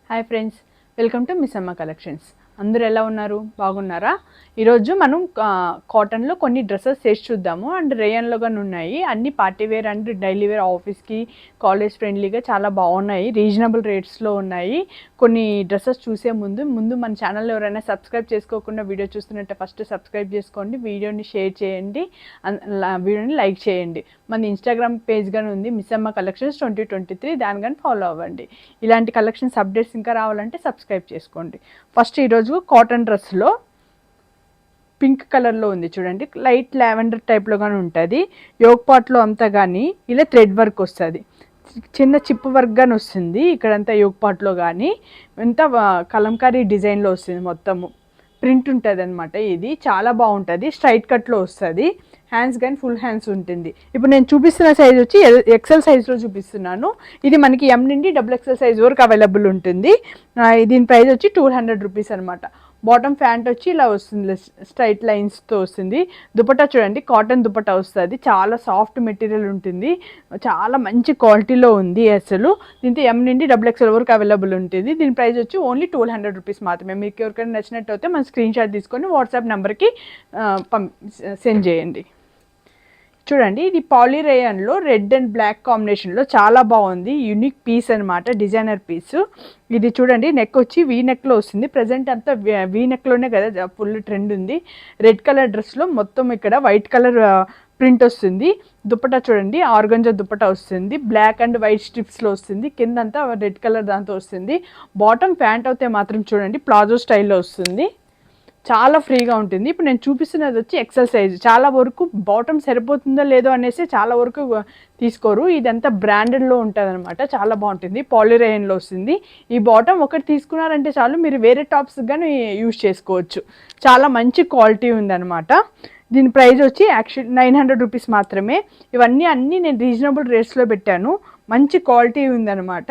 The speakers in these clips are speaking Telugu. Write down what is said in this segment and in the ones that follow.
Hi friends, welcome to miss అమ్మ కలెక్షన్స్. అందరూ ఎలా ఉన్నారు? బాగున్నారా? ఈరోజు మనం కాటన్లో కొన్ని డ్రెస్సెస్ చేసి చూద్దాము. అండ్ రేయన్లో కానీ ఉన్నాయి. అన్ని party wear and daily wear, ఆఫీస్కి, కాలేజ్ ఫ్రెండ్లీగా చాలా బాగున్నాయి. రీజనబుల్ రేట్స్లో ఉన్నాయి. కొన్ని డ్రెస్సెస్ చూసే ముందు మన ఛానల్ ఎవరైనా సబ్స్క్రైబ్ చేసుకోకుండా వీడియో చూస్తున్నట్టే ఫస్ట్ సబ్స్క్రైబ్ చేసుకోండి, వీడియోని షేర్ చేయండి, వీడియోని లైక్ చేయండి. మన ఇన్స్టాగ్రామ్ పేజ్ కానీ ఉంది, మిస్ అమ్మ కలెక్షన్స్ 2023, దాని కానీ ఫాలో అవ్వండి. ఇలాంటి కలెక్షన్స్ అప్డేట్స్ ఇంకా రావాలంటే సబ్స్క్రైబ్ చేసుకోండి. ఫస్ట్ ఈరోజు కాటన్ డ్రెస్లో పింక్ కలర్లో ఉంది చూడండి, లైట్ లావెండర్ టైప్లో కానీ ఉంటుంది. యోగ్ పాట్లో అంతా కానీ ఇలా థ్రెడ్ వర్క్ వస్తుంది, చిన్న చిప్ వర్క్ కానీ వస్తుంది. ఇక్కడంతా యోగ్ పాట్లో కానీ ఎంత కలంకారీ డిజైన్లో వస్తుంది, మొత్తము ప్రింట్ ఉంటుంది అనమాట. ఇది చాలా బాగుంటుంది, స్ట్రైట్ కట్లో వస్తుంది. హ్యాండ్స్ కానీ ఫుల్ హ్యాండ్స్ ఉంటుంది. ఇప్పుడు నేను చూపిస్తున్న సైజ్ వచ్చి ఎక్సెల్ సైజ్లో చూపిస్తున్నాను. ఇది మనకి ఎం నుండి XXL సైజ్ వరకు అవైలబుల్ ఉంటుంది. దీని ప్రైస్ వచ్చి 200 రూపీస్ అనమాట. బాటమ్ ప్యాంట్ వచ్చి ఇలా వస్తుంది, స్ట్రైట్ లైన్స్తో వస్తుంది. దుపట్టా చూడండి, కాటన్ దుపట్టా వస్తుంది, చాలా సాఫ్ట్ మెటీరియల్ ఉంటుంది, చాలా మంచి క్వాలిటీలో ఉంది. అసలు దీంతో ఎం నుండి XXL వరకు అవైలబుల్ ఉంటుంది. దీని ప్రైస్ వచ్చి ఓన్లీ 200 రూపీస్ మాత్రమే. మీకు ఎవరికైనా నచ్చినట్టు అయితే మన స్క్రీన్ షాట్ తీసుకొని వాట్సాప్ నెంబర్కి సెండ్ చేయండి. చూడండి, ఇది పాలీ రేయన్లో రెడ్ అండ్ బ్లాక్ కాంబినేషన్లో చాలా బాగుంది. యూనిక్ పీస్ అనమాట, డిజైనర్ పీస్. ఇది చూడండి, నెక్ వచ్చి వీ నెక్లో వస్తుంది. ప్రజెంట్ అంతా వీ నెక్లోనే కదా ఫుల్ ట్రెండ్ ఉంది. రెడ్ కలర్ డ్రెస్లో మొత్తం ఇక్కడ వైట్ కలర్ ప్రింట్ వస్తుంది. దుపట్టా చూడండి, ఆర్గంజా దుపట్టా వస్తుంది, బ్లాక్ అండ్ వైట్ స్ట్రిప్స్లో వస్తుంది. కిందంతా రెడ్ కలర్ దాంతో వస్తుంది. బాటమ్ ప్యాంట్ అయితే మాత్రం చూడండి ప్లాజో స్టైల్లో వస్తుంది, చాలా ఫ్రీగా ఉంటుంది. ఇప్పుడు నేను చూపిస్తున్నది వచ్చి ఎక్సెల్ సైజ్. చాలా వరకు బాటమ్ సరిపోతుందో లేదో అనేసి చాలా వరకు తీసుకోరు. ఇదంతా బ్రాండెడ్లో ఉంటుంది అనమాట, చాలా బాగుంటుంది. పాలిరేయన్లో వస్తుంది. ఈ బాటమ్ ఒకటి తీసుకున్నారంటే చాలు, మీరు వేరే టాప్స్ కానీ యూజ్ చేసుకోవచ్చు. చాలా మంచి క్వాలిటీ ఉందన్నమాట. దీని ప్రైస్ వచ్చి యాక్చువల్ 900 రూపీస్ మాత్రమే. అన్నీ నేను రీజనబుల్ రేట్స్లో పెట్టాను, మంచి క్వాలిటీ ఉందన్నమాట.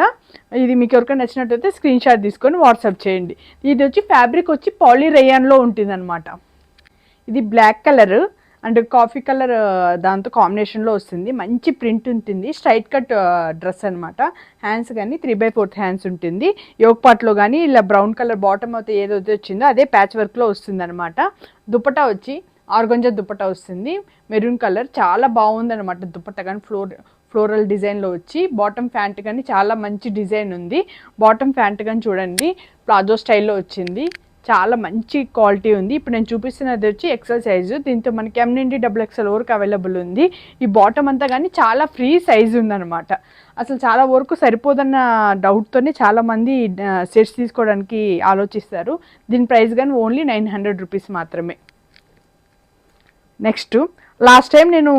ఇది మీకు ఎవరికైనా నచ్చినట్టయితే స్క్రీన్ షాట్ తీసుకొని వాట్సాప్ చేయండి. ఇది వచ్చి ఫ్యాబ్రిక్ వచ్చి పాలీ రేయాన్లో ఉంటుందన్నమాట. ఇది black colour and coffee colour దాంతో కాంబినేషన్లో వస్తుంది. మంచి ప్రింట్ ఉంటుంది, స్ట్రైట్ కట్ డ్రెస్ అనమాట. హ్యాండ్స్ కానీ 3/4 హ్యాండ్స్ ఉంటుంది. యోగ్ పార్ట్లో కానీ ఇలా బ్రౌన్ కలర్ బాటమ్ అయితే ఏదైతే వచ్చిందో అదే ప్యాచ్ వర్క్లో వస్తుంది అనమాట. దుపట్టా వచ్చి ఆర్గంజా దుపట్టా వస్తుంది, మెరూన్ కలర్. చాలా బాగుందన్నమాట దుపట్టా కానీ ఫ్లోరల్ డిజైన్లో వచ్చి. బాటమ్ ప్యాంట్ కానీ చాలా మంచి డిజైన్ ఉంది. బాటమ్ ప్యాంట్ కానీ చూడండి ప్లాజో స్టైల్లో వచ్చింది, చాలా మంచి క్వాలిటీ ఉంది. ఇప్పుడు నేను చూపిస్తున్నది వచ్చి ఎక్సెల్ సైజు. దీంతో మనకి ఎం నుండి XXL వరకు అవైలబుల్ ఉంది. ఈ బాటమ్ అంతా కానీ చాలా ఫ్రీ సైజు ఉందన్నమాట. అసలు చాలా వరకు సరిపోదన్న డౌట్తోనే చాలామంది సెట్స్ తీసుకోవడానికి ఆలోచిస్తారు. దీని ప్రైస్ కానీ ఓన్లీ 900 రూపీస్ మాత్రమే. నెక్స్ట్, లాస్ట్ టైం నేను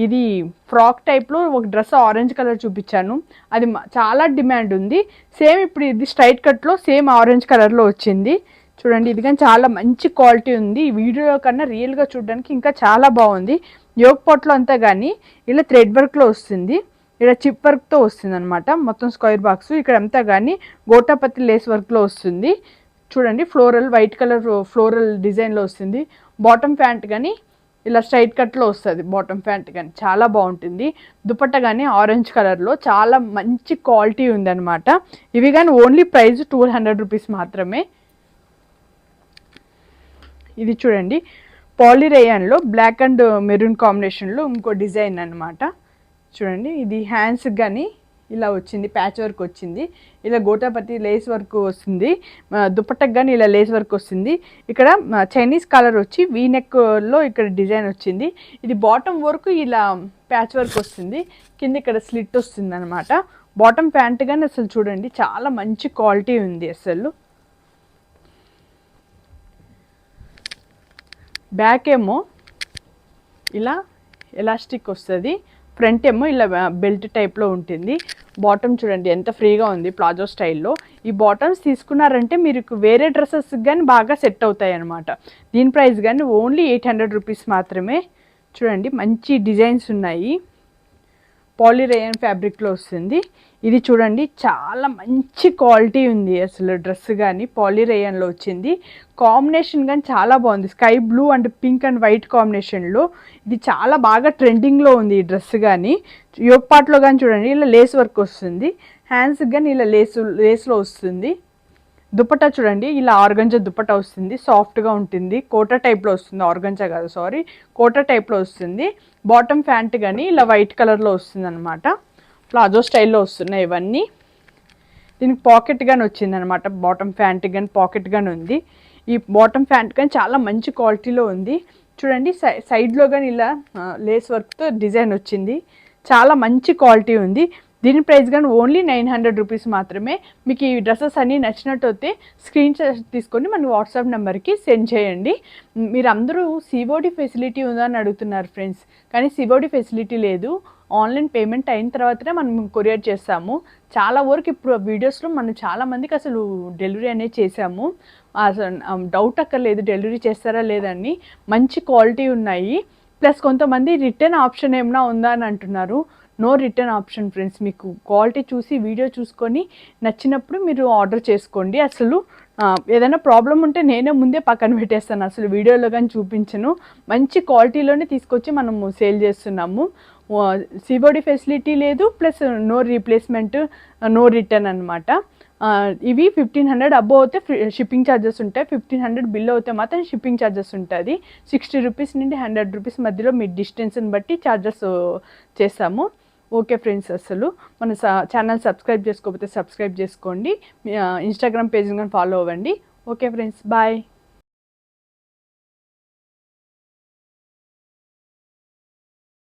ఇది ఫ్రాక్ టైప్లో ఒక డ్రెస్ ఆరెంజ్ కలర్ చూపించాను, అది చాలా డిమాండ్ ఉంది. సేమ్ ఇప్పుడు ఇది స్ట్రైట్ కట్లో సేమ్ ఆరెంజ్ కలర్లో వచ్చింది చూడండి. ఇది కానీ చాలా మంచి క్వాలిటీ ఉంది. ఈ వీడియో కన్నా రియల్గా చూడడానికి ఇంకా చాలా బాగుంది. యోగ్ పాట్లో అంతా కానీ ఇలా థ్రెడ్ వర్క్లో వస్తుంది, ఇలా చిప్ వర్క్తో వస్తుంది అనమాట. మొత్తం స్క్వేర్ బాక్స్ ఇక్కడ అంతా కానీ గోటాపత్తి లేస్ వర్క్లో వస్తుంది చూడండి. వైట్ కలర్ ఫ్లోరల్ డిజైన్లో వస్తుంది. బాటమ్ ప్యాంట్ కానీ ఇలా స్ట్రైట్ కట్లో వస్తుంది, బాటమ్ ప్యాంట్ కానీ చాలా బాగుంటుంది. దుపట్టా కానీ ఆరెంజ్ కలర్లో చాలా మంచి క్వాలిటీ ఉందన్నమాట. ఇవి కానీ ఓన్లీ ప్రైస్ 200 రూపీస్ మాత్రమే. ఇది చూడండి, పాలిరేయన్లో బ్లాక్ అండ్ మెరూన్ కాంబినేషన్లో ఇంకో డిజైన్ అనమాట. చూడండి, ఇది హ్యాండ్స్కి కానీ ఇలా వచ్చింది, ప్యాచ్ వర్క్ వచ్చింది, ఇలా గోటాపతి లేస్ వర్క్ వస్తుంది. దుపట్టకు కానీ ఇలా లేస్ వర్క్ వస్తుంది. ఇక్కడ చైనీస్ కలర్ వచ్చి వీ నెక్లో ఇక్కడ డిజైన్ వచ్చింది. ఇది బాటమ్ వరకు ఇలా ప్యాచ్ వర్క్ వస్తుంది, కింద ఇక్కడ స్లిట్ వస్తుంది అనమాట. బాటమ్ ప్యాంట్ కానీ అసలు చూడండి చాలా మంచి క్వాలిటీ ఉంది. అసలు బ్యాక్ ఏమో ఇలా ఎలాస్టిక్ వస్తుంది, ఫ్రంట్ ఏమో ఇలా బెల్ట్ టైప్లో ఉంటుంది. బాటమ్ చూడండి ఎంత ఫ్రీగా ఉంది, ప్లాజో స్టైల్లో. ఈ బాటమ్స్ తీసుకున్నారంటే మీరు వేరే డ్రెస్సెస్కి కానీ బాగా సెట్ అవుతాయి అన్నమాట. దీని ప్రైస్ కానీ ఓన్లీ 800 రూపీస్ మాత్రమే. చూడండి, మంచి డిజైన్స్ ఉన్నాయి, పాలిరేయన్ ఫ్యాబ్రిక్లో వస్తుంది. ఇది చూడండి చాలా మంచి క్వాలిటీ ఉంది. అసలు డ్రెస్ కానీ పాలిరేయన్లో వచ్చింది. కాంబినేషన్ కానీ చాలా బాగుంది, sky blue and pink and white కాంబినేషన్లో. ఇది చాలా బాగా ట్రెండింగ్లో ఉంది ఈ డ్రెస్ కానీ. యోగ్ పార్ట్లో కానీ చూడండి ఇలా లేస్ వర్క్ వస్తుంది, హ్యాండ్స్కి కానీ ఇలా లేస్లో వస్తుంది. దుపట్టా చూడండి, ఇలా ఆర్గంజా దుపట్టా వస్తుంది, సాఫ్ట్గా ఉంటుంది, కోటా టైప్లో వస్తుంది, ఆర్గంజా కాదు సారీ, కోటా టైప్లో వస్తుంది. బాటమ్ ప్యాంట్ కానీ ఇలా వైట్ కలర్లో వస్తుంది అనమాట. ప్లాజో స్టైల్లో వస్తున్నాయి ఇవన్నీ. దీనికి పాకెట్ కానీ వచ్చింది అనమాట, బాటమ్ ప్యాంట్ కానీ పాకెట్ కానీ ఉంది. ఈ బాటమ్ ప్యాంట్ కానీ చాలా మంచి క్వాలిటీలో ఉంది. చూడండి సైడ్లో కానీ ఇలా లేస్ వర్క్తో డిజైన్ వచ్చింది, చాలా మంచి క్వాలిటీ ఉంది. దీని ప్రైస్ కానీ ఓన్లీ 900 రూపీస్ మాత్రమే. మీకు ఈ డ్రెస్సెస్ అన్నీ నచ్చినట్టు అయితే స్క్రీన్ షాట్ తీసుకొని మన వాట్సాప్ నెంబర్కి సెండ్ చేయండి. మీరు అందరూ సిఓడి ఫెసిలిటీ ఉందని అడుగుతున్నారు ఫ్రెండ్స్, కానీ సిఓడి ఫెసిలిటీ లేదు. ఆన్లైన్ పేమెంట్ అయిన తర్వాతనే మనం కొరియర్ చేస్తాము. చాలా వరకు ఇప్పుడు వీడియోస్లో మనం చాలామందికి అసలు డెలివరీ అనేది చేసాము. అసలు డౌట్ అక్కర్లేదు డెలివరీ చేస్తారా లేదని. మంచి క్వాలిటీ ఉన్నాయి. ప్లస్ కొంతమంది రిటర్న్ ఆప్షన్ ఏమైనా ఉందా అని అంటున్నారు. No return option friends. మీకు క్వాలిటీ చూసి వీడియో చూసుకొని నచ్చినప్పుడు మీరు ఆర్డర్ చేసుకోండి. అసలు ఏదైనా ప్రాబ్లం ఉంటే నేనే ముందే పక్కన పెట్టేస్తాను, అసలు వీడియోలో కానీ చూపించను. మంచి క్వాలిటీలోనే తీసుకొచ్చి మనము సేల్ చేస్తున్నాము. సిఓడి ఫెసిలిటీ లేదు, plus no replacement, no return అనమాట. ఇవి 1500 అబోవ్ అయితే షిప్పింగ్ ఛార్జెస్ ఉంటాయి. 1500 బిల్ అవుతే మాత్రం షిప్పింగ్ ఛార్జెస్ ఉంటుంది. 60 రూపీస్ నుండి 100 రూపీస్ మధ్యలో మీ డిస్టెన్స్ని బట్టి ఛార్జెస్ చేస్తాము. ఓకే ఫ్రెండ్స్, అసలు మన ఛానల్ సబ్స్క్రైబ్ చేసుకోకపోతే సబ్స్క్రైబ్ చేసుకోండి. ఇన్స్టాగ్రామ్ పేజ్ని కానీ ఫాలో అవ్వండి. Okay friends, bye.